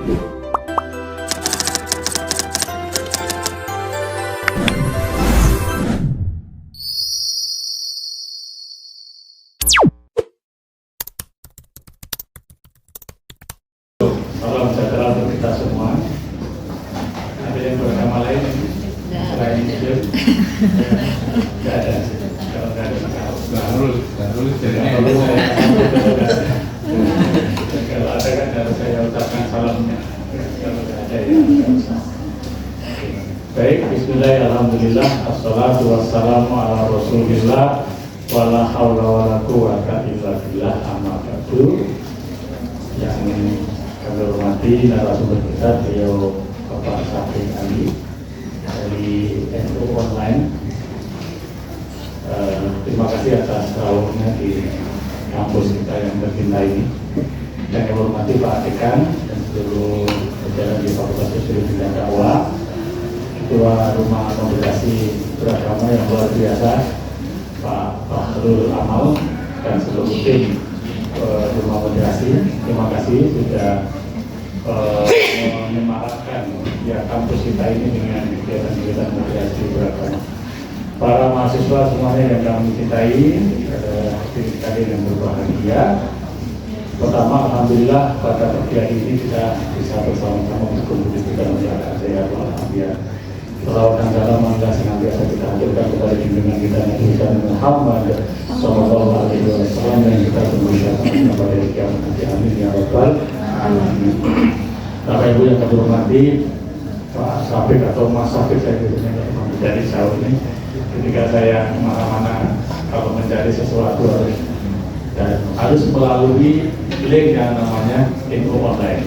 Salam sejahtera untuk kita semua. Ada yang beragama lain selain Muslim? Tidak ada. Kalau tidak ada, nggak harus. Jadi kalau ada kan harus saya ucapkan salamnya. Kalau tidak ada ya nggak usah. Baik, Bismillah, Alhamdulillah, assalatu wassalamu ala Rasulillah, wala hawla wala quwwata illa billah, amma ba'du. Yang kami hormati narasumber kita, beliau Bapak Syafiq Ali dari NU Online. Terima kasih atas rawuhnya di kampus kita yang berpindah ini. Yang kami hormati Pak Dekan dan seluruh jajaran di Fakultas Sosiologi Bidang Dakwah, Ketua Rumah Kongregasi Beragama yang luar biasa, Pak Fahrul Amal, dan seluruh tim Rumah Kongregasi. Terima kasih sudah menyemarakkan ya kampus kita ini dengan kegiatan-kegiatan kongregasi beragama. Para mahasiswa semuanya yang kami cintai, hadirin sekalian yang berbahagia. Pertama, alhamdulillah pada pagi hari ini kita bisa bersama-sama berkontribusi dalam masyarakat sehat walafiat. Salawat dan salam adalah senantiasa kita haturkan kepada junjungan kita Nabi Muhammad Sallallahu Alaihi Wasallam yang kita bermusyawarah kepada kiamat nanti. Amin ya rabbal alamin. Bapak Ibu yang kami hormati, Pak Syafiq atau Mas Syafiq, saya biasanya mencari jauh ini. Ketika saya kemana-mana kalau mencari sesuatu harus melalui link yang namanya NU Online.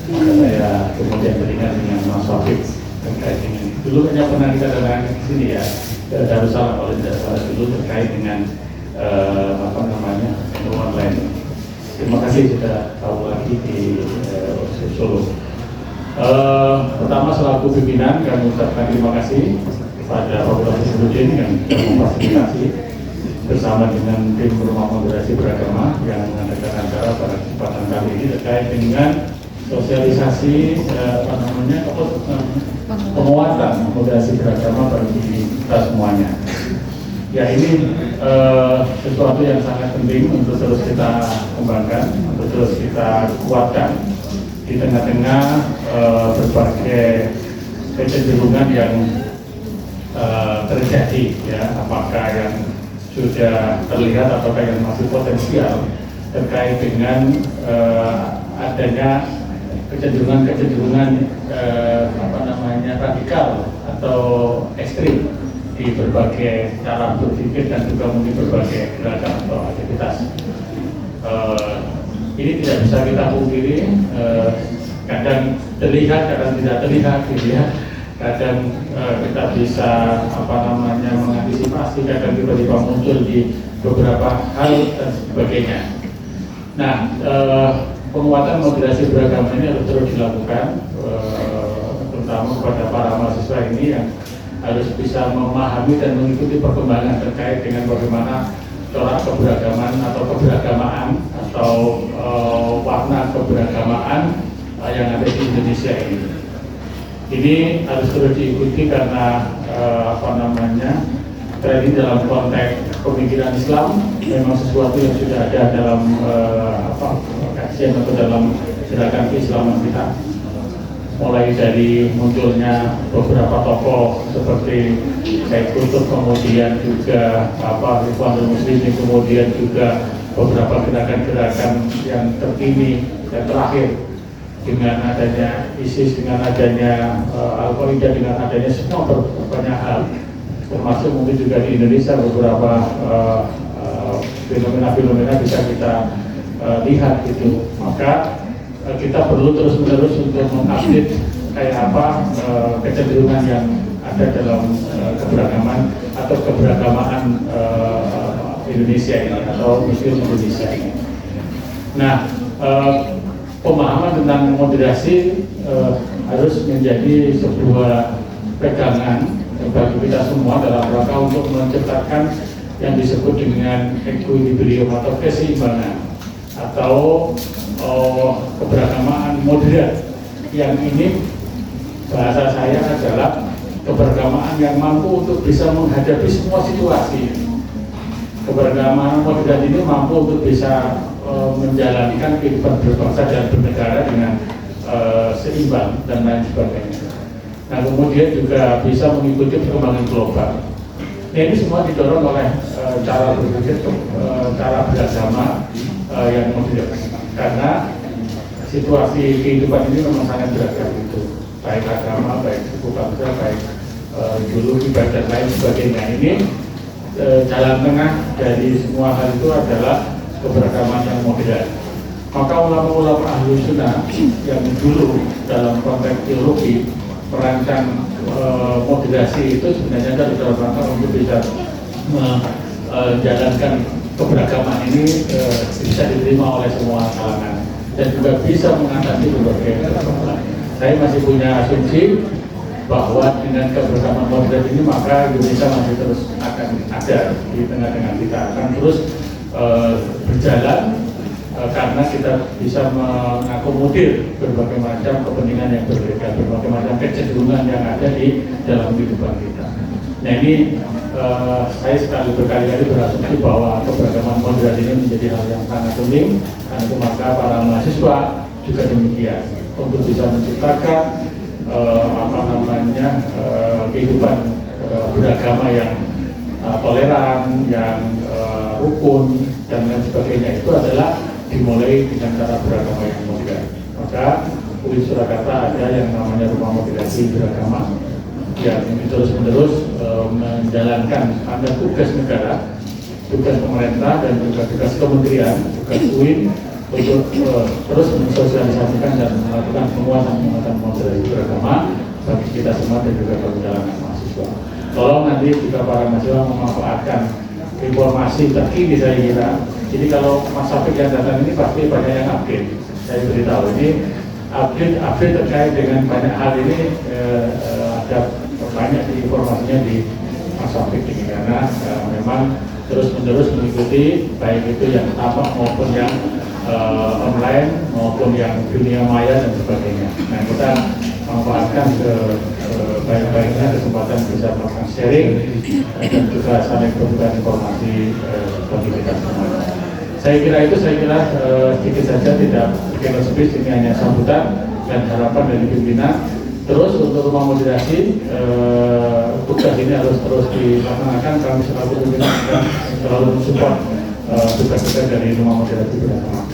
Maka saya kemudian teringat dengan Mas Syafiq terkait dengan dulu hanya pernah kita datang ke sini ya, Darussalam kalau tidak salah dulu terkait dengan NU Online. Terima kasih sudah tahu lagi di Solo. Pertama selaku pimpinan kami ucapkan terima kasih kepada Fakultas Sosiologi yang memfasilitasi bersama dengan tim Rumah Kongregasi Beragama yang mengadakan acara pada kesempatan kali ini terkait dengan sosialisasi penguatan kongregasi beragama bagi kita semuanya. Ya ini sesuatu yang sangat penting untuk terus kita kembangkan, untuk terus kita kuatkan di tengah-tengah berbagai kecenderungan yang terjadi, ya, apakah yang sudah terlihat ataukah yang masih potensial terkait dengan adanya kecenderungan radikal atau ekstrim di berbagai cara berpikir dan juga mungkin berbagai gerakan atau aktivitas. Ini tidak bisa kita pungkiri, kadang terlihat, kadang tidak terlihat, gitu ya. Kadang kita bisa mengantisipasi, kadang tiba-tiba muncul di beberapa hal dan sebagainya. Nah, penguatan moderasi beragama ini harus terus dilakukan, terutama kepada para mahasiswa ini yang harus bisa memahami dan mengikuti perkembangan terkait dengan bagaimana corak keberagaman atau keberagamaan atau warna keberagamaan yang ada di Indonesia ini. Ini harus terus diikuti karena tren ini dalam konteks pemikiran Islam memang sesuatu yang sudah ada dalam kajian atau dalam gerakan keislaman kita. Mulai dari munculnya beberapa tokoh seperti Said Qutb, kemudian juga Ikhwanul Muslimin, kemudian juga beberapa gerakan-gerakan yang terkini dan terakhir dengan adanya ISIS, dengan adanya Al-Qaeda, dengan adanya semua banyak hal, termasuk mungkin juga di Indonesia beberapa fenomena-fenomena bisa kita lihat gitu. Maka kita perlu terus-menerus untuk mengupdate kayak apa kecenderungan yang ada dalam keberagaman atau keberagamaan Indonesia ini atau Muslim Indonesia ini. Nah, pemahaman tentang moderasi harus menjadi sebuah pegangan bagi kita semua dalam rangka untuk menciptakan yang disebut dengan equilibrium atau keseimbangan atau keberagamaan moderat yang ini bahasa saya adalah keberagamaan yang mampu untuk bisa menghadapi semua situasi. Keberagamaan moderat ini mampu untuk bisa menjalankan kehidupan berbangsa dan bernegara dengan seimbang dan lain sebagainya. Nah, kemudian juga bisa mengikuti perkembangan global. Nah, ini semua didorong oleh cara berpikir, cara beragama yang modern. Karena situasi kehidupan ini memang sangat beragam itu, baik agama, baik suku bangsa, baik ideologi, dan lain sebagainya. Ini jalan tengah dari semua hal itu adalah keberagaman yang modern. Maka ulama-ulama ahlu sunnah yang dulu dalam konteks teologi merancang moderasi itu sebenarnya kan dalam rangka untuk bisa menjalankan keberagaman ini bisa diterima oleh semua kalangan dan juga bisa mengatasi berbagai persoalan. Saya masih punya asumsi bahwa dengan keberagaman modern ini maka Indonesia masih terus akan ada di tengah-tengah kita, akan terus berjalan karena kita bisa mengakomodir berbagai macam kepentingan yang berbeda, berbagai macam kecenderungan yang ada di dalam kehidupan kita. Nah, ini saya berkali-kali berasumsi bahwa keberagaman modern ini menjadi hal yang sangat penting, dan itu maka para mahasiswa juga demikian untuk bisa menciptakan kehidupan beragama yang toleran, yang rukun dan lain sebagainya. Itu adalah dimulai dengan cara beragama yang modern. Maka UIN Surakarta ada yang namanya Rumah Moderasi Beragama yang terus-menerus menjalankan ada tugas negara, tugas pemerintah dan juga tugas kementerian, tugas UIN untuk terus mensosialisasikan dan melakukan penguatan moderasi beragama bagi kita semua dan juga bagi kalangan mahasiswa. Tolong nanti jika para mahasiswa memanfaatkan informasi terkini, saya kira. Jadi kalau Mas Safik yang datang ini pasti banyak yang update. Saya beritahu ini update terkait dengan banyak hal ini ada banyak informasinya di Mas Safik ini karena memang terus-menerus mengikuti baik itu yang tampak maupun yang online maupun yang dunia maya dan sebagainya. Nah, kita manfaatkan baik-baiknya kesempatan bisa melakukan sharing dan juga saling bertukar informasi bagi kita semua. Saya kira sedikit saja, tidak lebih, ini hanya sambutan dan harapan dari pimpinan. Terus untuk Rumah Moderasi, tugas ini harus terus dilaksanakan. Kami selaku pimpinan dan selalu mensupport tugas-tugas dari Rumah Moderasi bersama.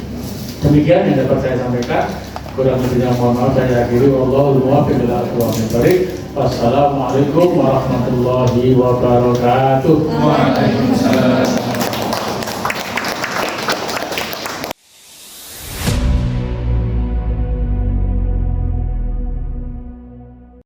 Demikian yang dapat saya sampaikan. Kurang lebihnya mohon maaf, saya akhiri. Wallahul muwaffiq ila aqwamit thoriq. Wassalamualaikum warahmatullahi wabarakatuh. Waalaikumsalam.